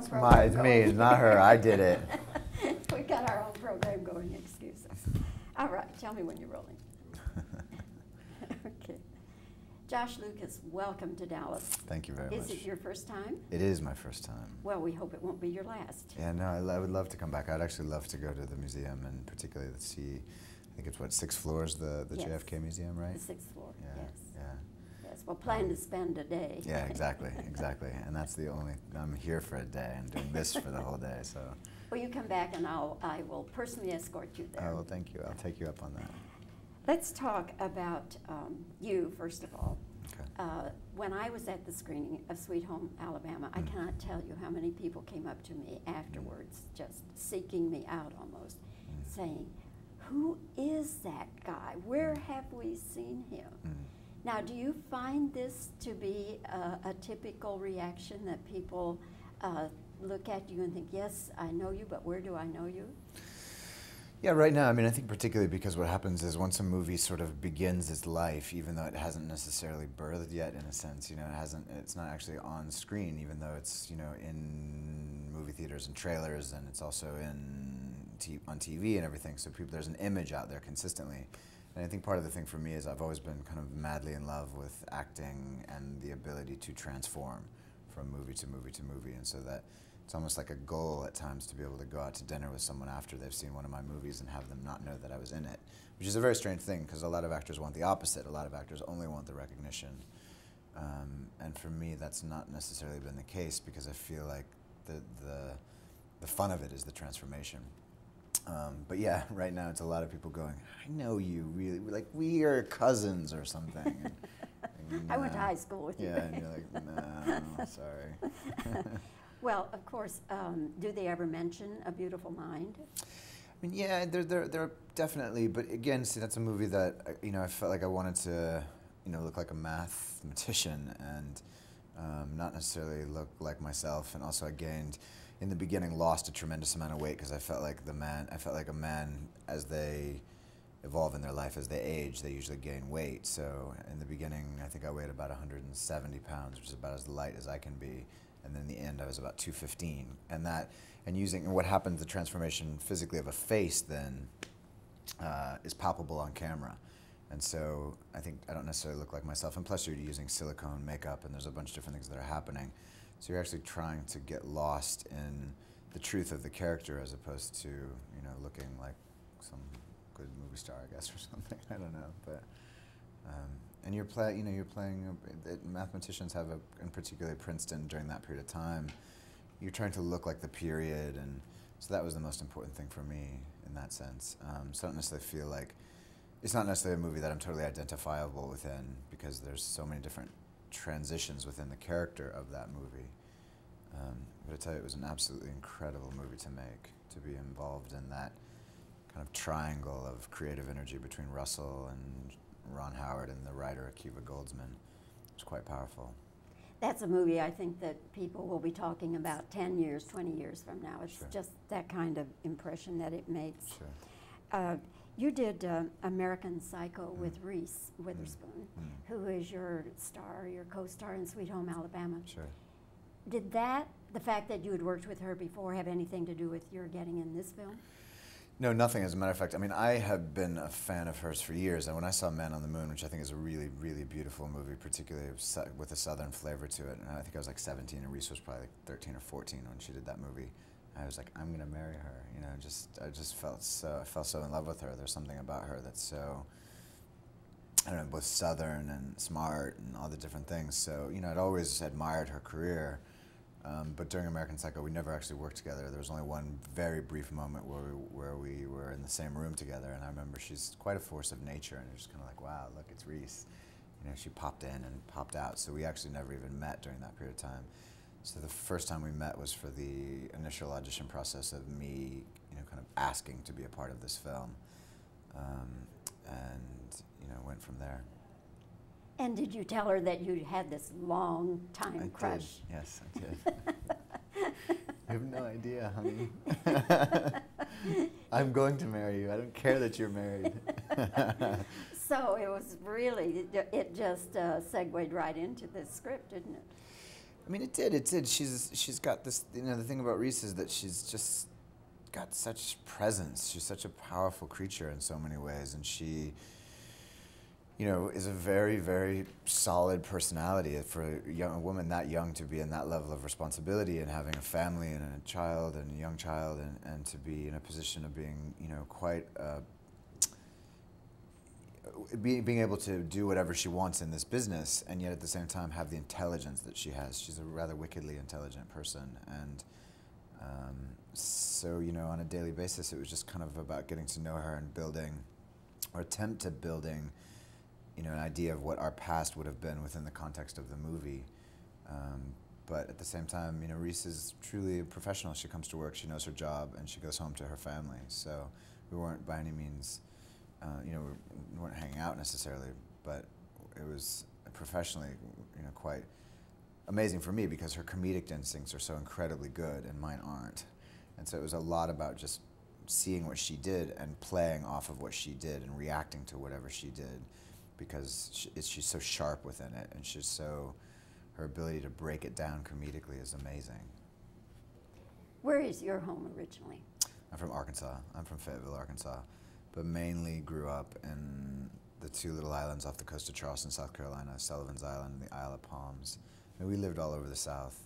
own program It's going. me, it's not her. I did it. We got our own program going, excuse us. All right, tell me when you're rolling. Okay. Josh Lucas, welcome to Dallas. Thank you very much. Is it your first time? It is my first time. Well, we hope it won't be your last. Yeah, no, I would love to come back. I'd actually love to go to the museum and particularly to see, I think it's what, 6 floors, the Yes. JFK Museum, right? The 6th floor, Yeah, yes. yeah. Yes, well, plan to spend a day. Yeah, exactly, exactly. And that's the only, I'm here for a day. I'm doing this for the whole day, so. Well, you come back and I will personally escort you there. Oh, well, thank you. I'll take you up on that. Let's talk about you, first of all. Okay. When I was at the screening of Sweet Home Alabama, I cannot tell you how many people came up to me afterwards, just seeking me out almost, saying, who is that guy? Where have we seen him? Now, do you find this to be a typical reaction that people look at you and think, yes, I know you, but where do I know you? Yeah, right now, I mean, I think particularly because what happens is once a movie sort of begins its life, even though it hasn't necessarily birthed yet, in a sense, you know, it's not actually on screen, even though it's, you know, in movie theaters and trailers, and it's also on TV and everything. So there's an image out there consistently. And I think part of the thing for me is I've always been kind of madly in love with acting and the ability to transform from movie to movie to movie, and so that it's almost like a goal at times to be able to go out to dinner with someone after they've seen one of my movies and have them not know that I was in it, which is a very strange thing because a lot of actors want the opposite. A lot of actors only want the recognition. And for me, that's not necessarily been the case because I feel like the fun of it is the transformation. But yeah, right now it's a lot of people going, I know you really, like we are cousins or something. And I went to high school with you. Yeah, and you're like, no, sorry. Well, of course, do they ever mention A Beautiful Mind? I mean, yeah, they're definitely, but again, see, that's a movie that, you know, I felt like I wanted to, you know, look like a mathematician and not necessarily look like myself. And also I gained, in the beginning, lost a tremendous amount of weight because I felt like a man, as they evolve in their life, as they age, they usually gain weight. So in the beginning, I think I weighed about 170 pounds, which is about as light as I can be. And then in the end, I was about 215. And what happens, the transformation physically of a face then is palpable on camera. And so I think I don't necessarily look like myself. And plus you're using silicone makeup and there's a bunch of different things that are happening. So you're actually trying to get lost in the truth of the character as opposed to, you know, looking like some good movie star, I guess, or something. I don't know, but and you're playing. Mathematicians have in particular Princeton during that period of time. You're trying to look like the period, and so that was the most important thing for me in that sense. So I don't necessarily feel like it's not necessarily a movie that I'm totally identifiable within because there's so many different transitions within the character of that movie. But I tell you, it was an absolutely incredible movie to make, to be involved in that kind of triangle of creative energy between Russell and Ron Howard and the writer Akiva Goldsman. It was quite powerful. That's a movie I think that people will be talking about 10 years, 20 years from now. It's Sure. just that kind of impression that it makes. Sure. You did American Psycho with Reese Witherspoon, who is your star, your co-star in Sweet Home Alabama. Sure. Did the fact that you had worked with her before, have anything to do with your getting in this film? No, nothing. As a matter of fact, I mean, I have been a fan of hers for years, and when I saw Man on the Moon, which I think is a really, really beautiful movie, particularly with a southern flavor to it, and I think I was like 17, and Reese was probably like 13 or 14 when she did that movie. I was like, I'm gonna marry her. You know, I just felt so in love with her. There's something about her that's so, I don't know, both southern and smart and all the different things. So, you know, I'd always admired her career. But during American Psycho, we never actually worked together. There was only one very brief moment where we were in the same room together, and I remember she's quite a force of nature, and you're just kind of like, wow, look, it's Reese. You know, she popped in and popped out, so we actually never even met during that period of time. So the first time we met was for the initial audition process of me, you know, kind of asking to be a part of this film, and, you know, went from there. And did you tell her that you had this long time crush? I did. Yes, I did. You have no idea, honey. I'm going to marry you. I don't care that you're married. So it was really, it just segued right into the script, didn't it? mean, it did. It did. She's got this. You know, the thing about Reese is that she's just got such presence. She's such a powerful creature in so many ways, and she, you know, is a very, very solid personality for a woman that young to be in that level of responsibility and having a family and a child and a young child, and to be in a position of being, you know, quite. Being able to do whatever she wants in this business, and yet at the same time have the intelligence that she has. She's a rather wickedly intelligent person, and so, you know, on a daily basis, it was just kind of about getting to know her and building, or attempt to building, you know, an idea of what our past would have been within the context of the movie. But at the same time, you know, Reese is truly a professional. She comes to work, she knows her job, and she goes home to her family. So we weren't by any means. You know, we weren't hanging out necessarily, but it was professionally, you know, quite amazing for me because her comedic instincts are so incredibly good and mine aren't. And so it was a lot about just seeing what she did and playing off of what she did and reacting to whatever she did, because she's so sharp within it, and her ability to break it down comedically is amazing. Where is your home originally? I'm from Arkansas. I'm from Fayetteville, Arkansas, but mainly grew up in the two little islands off the coast of Charleston, South Carolina, Sullivan's Island and the Isle of Palms. And we lived all over the South,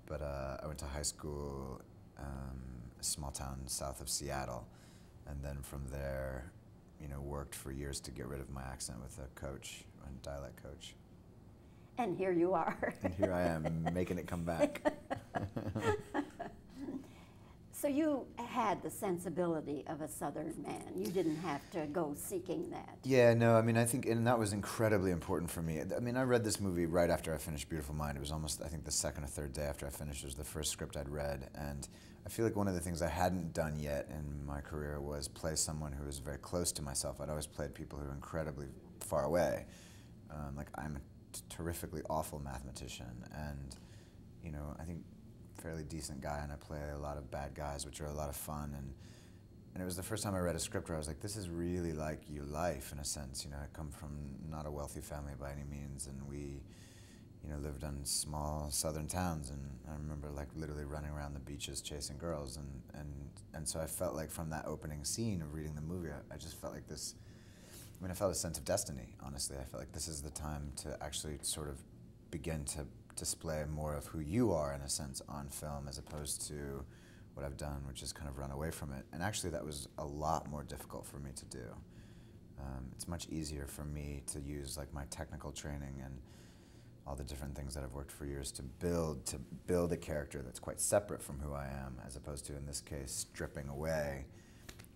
but I went to high school, a small town south of Seattle, and then from there, you know, worked for years to get rid of my accent with a coach, a dialect coach. And here you are. And here I am, making it come back. So you had the sensibility of a Southern man. You didn't have to go seeking that. Yeah, no, I mean, I think, and that was incredibly important for me. I mean, I read this movie right after I finished Beautiful Mind. It was almost, I think, the second or third day after I finished. It was the first script I'd read, and I feel like one of the things I hadn't done yet in my career was play someone who was very close to myself. I'd always played people who were incredibly far away. Like, I'm a terrifically awful mathematician, and, you know, I think fairly decent guy, and I play a lot of bad guys, which are a lot of fun, and it was the first time I read a script where I was like, this is really like your life in a sense. You know, I come from not a wealthy family by any means, and we, you know, lived in small southern towns, and I remember like literally running around the beaches chasing girls, and so I felt like from that opening scene of reading the movie, I just felt like this, I mean, I felt a sense of destiny, honestly. I felt like this is the time to actually sort of begin to display more of who you are, in a sense, on film, as opposed to what I've done, which is kind of run away from it. And actually that was a lot more difficult for me to do. It's much easier for me to use like my technical training and all the different things that I've worked for years to build a character that's quite separate from who I am, as opposed to, in this case, stripping away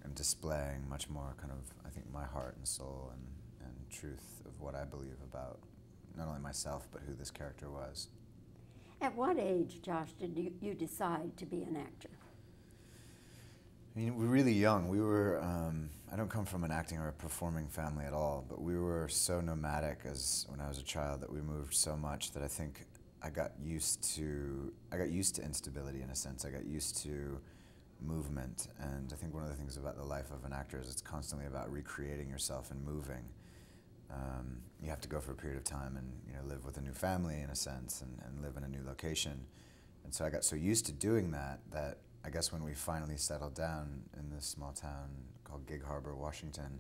and displaying much more kind of, I think, my heart and soul and truth of what I believe about not only myself, but who this character was. At what age, Josh, did you decide to be an actor? I mean, we were really young. We were, I don't come from an acting or a performing family at all, but we were so nomadic when I was a child that we moved so much that I think I got used to instability in a sense. I got used to movement, and I think one of the things about the life of an actor is it's constantly about recreating yourself and moving. You have to go for a period of time and, you know, live with a new family in a sense, and live in a new location. And so I got so used to doing that I guess when we finally settled down in this small town called Gig Harbor, Washington,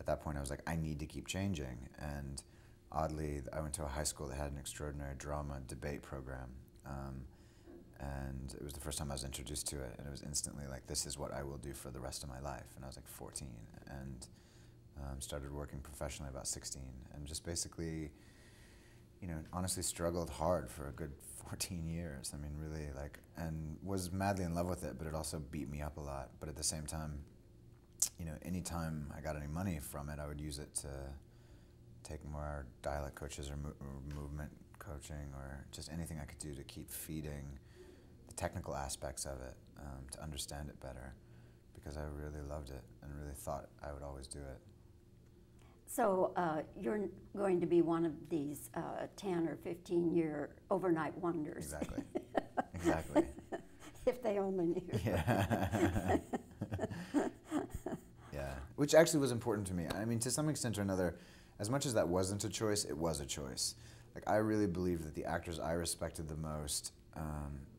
at that point I was like, I need to keep changing. And oddly, I went to a high school that had an extraordinary drama debate program. And it was the first time I was introduced to it, and it was instantly like, this is what I will do for the rest of my life. And I was like 14, and started working professionally about 16, and just basically, you know, honestly struggled hard for a good 14 years. I mean, really, like, and was madly in love with it, but it also beat me up a lot. But at the same time, you know, anytime I got any money from it, I would use it to take more dialect coaches or movement coaching, or just anything I could do to keep feeding the technical aspects of it, to understand it better, because I really loved it and really thought I would always do it. So you're going to be one of these 10 or 15-year overnight wonders. Exactly. Exactly. If they only knew. Yeah. Yeah. Which actually was important to me. I mean, to some extent or another, as much as that wasn't a choice, it was a choice. like I really believe that the actors I respected the most,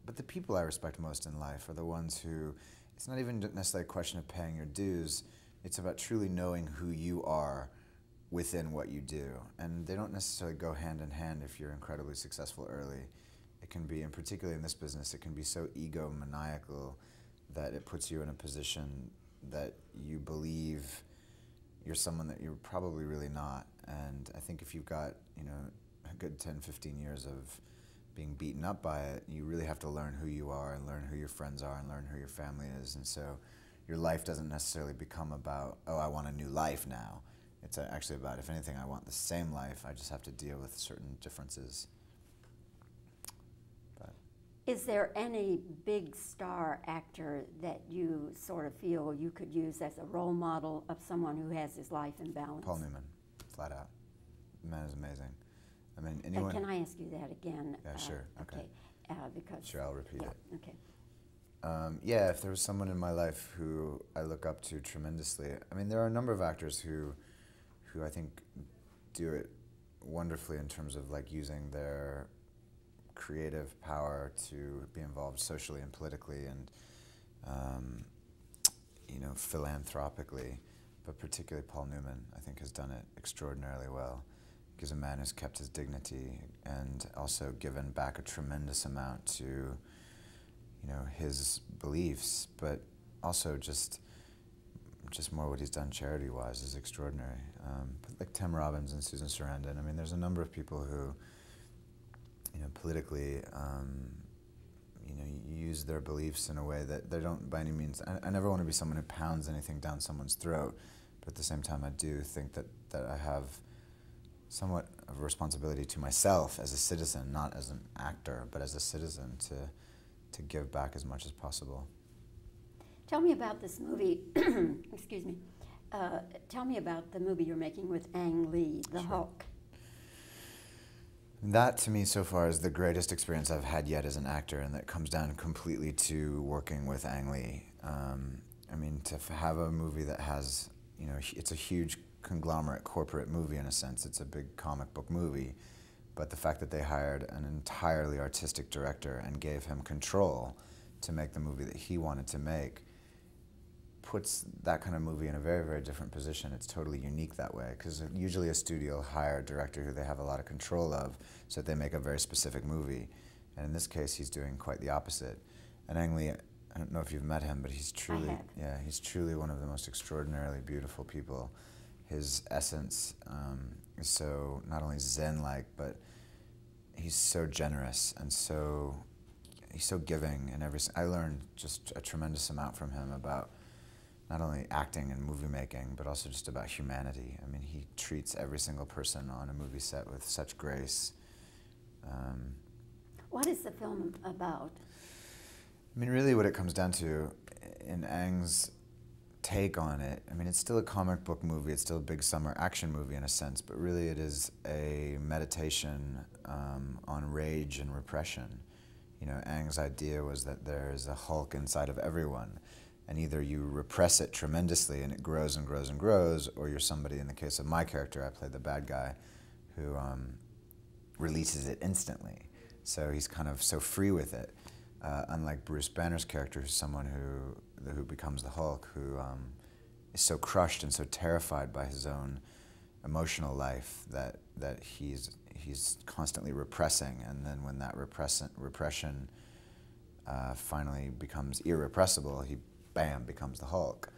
but the people I respect most in life are the ones who, it's not even necessarily a question of paying your dues, it's about truly knowing who you are within what you do. And they don't necessarily go hand in hand if you're incredibly successful early. It can be, and particularly in this business, it can be so egomaniacal that it puts you in a position that you believe you're someone that you're probably really not. And I think if you've got, you know, a good 10, 15 years of being beaten up by it, you really have to learn who you are and learn who your friends are and learn who your family is. And so your life doesn't necessarily become about, oh, I want a new life now. It's actually about, if anything, I want the same life. I just have to deal with certain differences. But is there any big star actor that you sort of feel you could use as a role model of someone who has his life in balance? Paul Newman, flat out. The man is amazing. I mean, anyone... Can I ask you that again? Yeah, sure. Okay. Because sure, I'll repeat it. Okay. Yeah, if there was someone in my life who I look up to tremendously, I mean, there are a number of actors who I think do it wonderfully in terms of like using their creative power to be involved socially and politically and, you know, philanthropically. But particularly Paul Newman, I think, has done it extraordinarily well. He's a man who's kept his dignity and also given back a tremendous amount to, you know, his beliefs, but also just more what he's done charity-wise is extraordinary. But like Tim Robbins and Susan Sarandon, I mean, there's a number of people who, you know, politically, you know, use their beliefs in a way that they don't by any means, I never want to be someone who pounds anything down someone's throat, but at the same time I do think that I have somewhat of a responsibility to myself as a citizen, not as an actor, but as a citizen to give back as much as possible. Tell me about this movie, excuse me, tell me about the movie you're making with Ang Lee, The Hulk. That, to me, so far, is the greatest experience I've had yet as an actor, and that comes down completely to working with Ang Lee. I mean, to have a movie that has, you know, it's a huge conglomerate corporate movie in a sense. It's a big comic book movie, but the fact that they hired an entirely artistic director and gave him control to make the movie that he wanted to make puts that kind of movie in a very, very different position. It's totally unique that way, because usually a studio will hire a director who they have a lot of control of so that they make a very specific movie. And in this case, he's doing quite the opposite. And Ang Lee, I don't know if you've met him, but he's truly, he's truly one of the most extraordinarily beautiful people. His essence is so not only Zen-like, but he's so generous and he's so giving. And I learned just a tremendous amount from him about not only acting and movie making, but also just about humanity. I mean, he treats every single person on a movie set with such grace. What is the film about? I mean, really what it comes down to in Ang's take on it, I mean, it's still a comic book movie, it's still a big summer action movie in a sense, but really it is a meditation on rage and repression. You know, Ang's idea was that there is a Hulk inside of everyone, and either you repress it tremendously and it grows and grows and grows, or you're somebody, in the case of my character, I play the bad guy, who releases it instantly. So he's kind of so free with it. Unlike Bruce Banner's character, who's someone who becomes the Hulk, who is so crushed and so terrified by his own emotional life that he's constantly repressing, and then when that repression finally becomes irrepressible, he bam becomes the Hulk.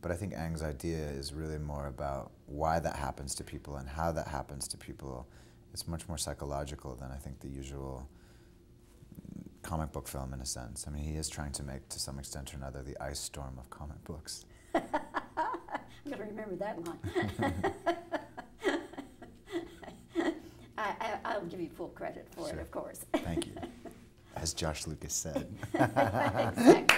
But I think Ang's idea is really more about why that happens to people and how that happens to people. It's much more psychological than I think the usual comic book film, in a sense. I mean, he is trying to make, to some extent or another, the ice storm of comic books. I'm going to remember that line. I'll give you full credit for it, of course. Thank you. As Josh Lucas said. Exactly.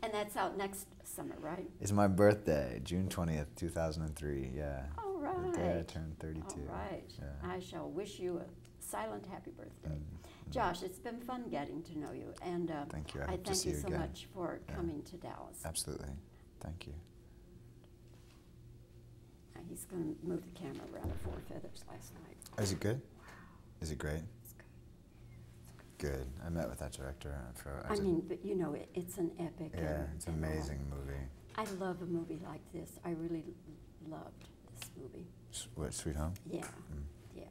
And that's out next summer, right? It's my birthday, June 20th, 2003, yeah. All right. The day I turned 32. All right. Yeah. I shall wish you a silent happy birthday. Josh, it's been fun getting to know you, and thank you. I thank you so much for coming to Dallas. Absolutely. Thank you. he's going to move the camera around at 4 feathers last night. Is it good? Is it great? It's good. Good. I met with that director for. I mean, but you know, it's an epic. Yeah, it's an amazing movie. I love a movie like this. I really loved this movie. What, Sweet Home? Yeah, yeah.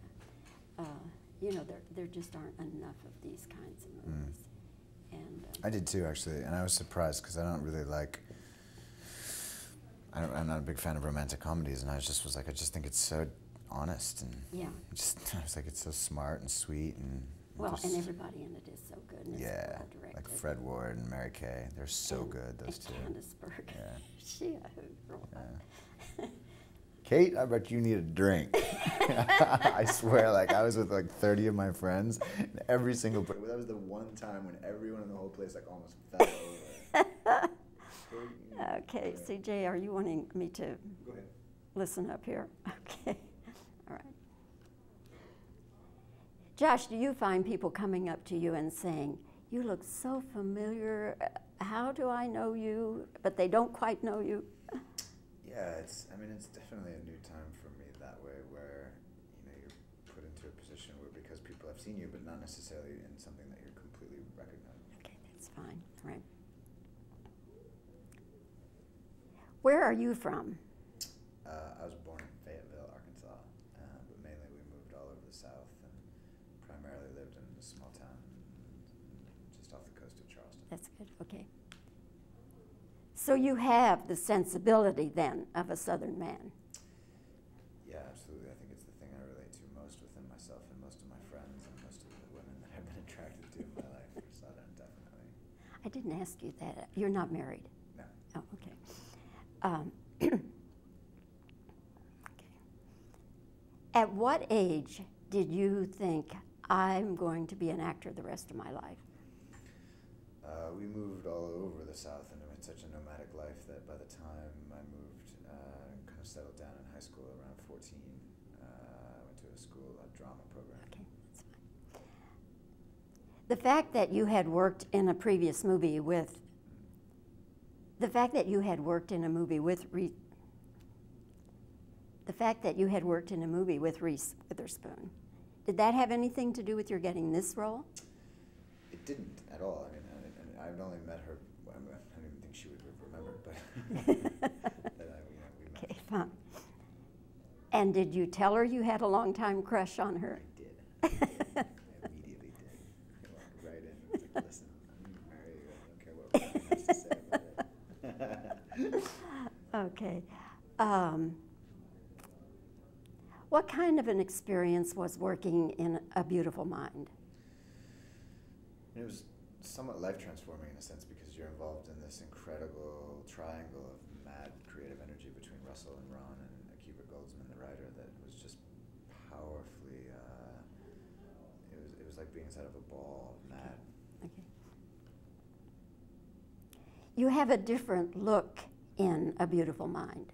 You know, there just aren't enough of these kinds of movies. And I did too, actually, and I was surprised because I don't really like. I'm not a big fan of romantic comedies, and I just think it's so honest and yeah. I was like, it's so smart and sweet and. Well, and everybody in it is so good. And yeah, it's well directed. like Fred Ward and Mary Kay, they're so good. Those two. Candace Bergen. Yeah. She a hoot girl. Yeah. Kate, I bet you need a drink. I swear, like I was with like 30 of my friends, and every single person. That was the one time when everyone in the whole place like almost fell over. Okay, CJ, are you wanting me to Go ahead. listen up here? Okay, all right. Josh, do you find people coming up to you and saying, "You look so familiar. How do I know you?" But they don't quite know you. Yeah, it's definitely a new time for me that way, where you're put into a position where because people have seen you, but not necessarily in something that you're completely recognized. Okay, that's fine. All right. Where are you from? I was born in Fayetteville, Arkansas, but mainly we moved all over the South and primarily lived in a small town just off the coast of Charleston. That's good. Okay. So you have the sensibility then of a Southern man. Yeah, absolutely. I think it's the thing I relate to most within myself and most of my friends and most of the women that I've been attracted to in my life are Southern, definitely. I didn't ask you that. You're not married? No. Oh, okay. Okay. At what age did you think, I'm going to be an actor the rest of my life? We moved all over the South, and it was such a nomadic life that by the time I moved and kind of settled down in high school around 14, I went to a drama program. Okay, that's fine. The fact that you had worked in a previous movie with, the fact that you had worked in a movie with Reese Witherspoon, did that have anything to do with your getting this role? It didn't at all. I mean, I've only met her. I don't even think she would have remembered, but that we met. Okay, fine. And did you tell her you had a long-time crush on her? I did. I immediately did. I walked right in and was like, listen, I'm going to marry you. I don't care what Brian has to say about it. Okay. What kind of an experience was working in A Beautiful Mind? It was somewhat life-transforming in a sense because you're involved in this incredible triangle of mad creative energy between Russell and Ron and Akiva Goldsman, the writer, that was just powerfully, it was like being inside of a ball, mad. Okay. You have a different look in A Beautiful Mind.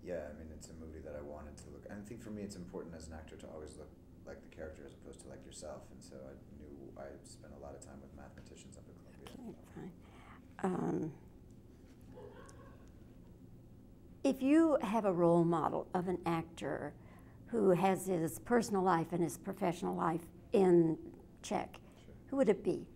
Yeah, I mean, it's a movie that I wanted to look. And I think for me, it's important as an actor to always look like the character as opposed to like yourself. And so I knew I spent a lot of time with mathematicians up at Columbia. Okay, fine. If you have a role model of an actor who has his personal life and his professional life in check, Sure. who would it be?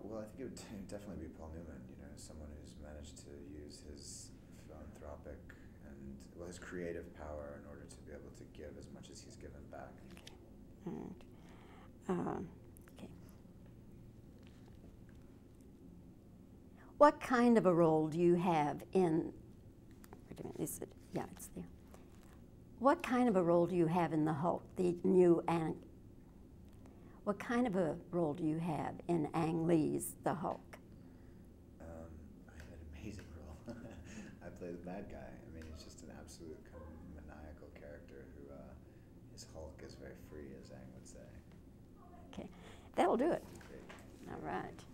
Well, I think it would definitely be Paul Newman, someone who's managed to use his philanthropic and, well, his creative power in order to be able to give as much as he's given back. Okay. All right. Okay. What kind of a role do you have in, wait a minute, is it, yeah, it's there. What kind of a role do you have in The Hulk, the new what kind of a role do you have in Ang Lee's The Hulk? I had an amazing role. I play the bad guy. I mean, he's just an absolute kind of maniacal character who, his Hulk is very free, as Ang would say. Okay, that'll do it. Great. All right.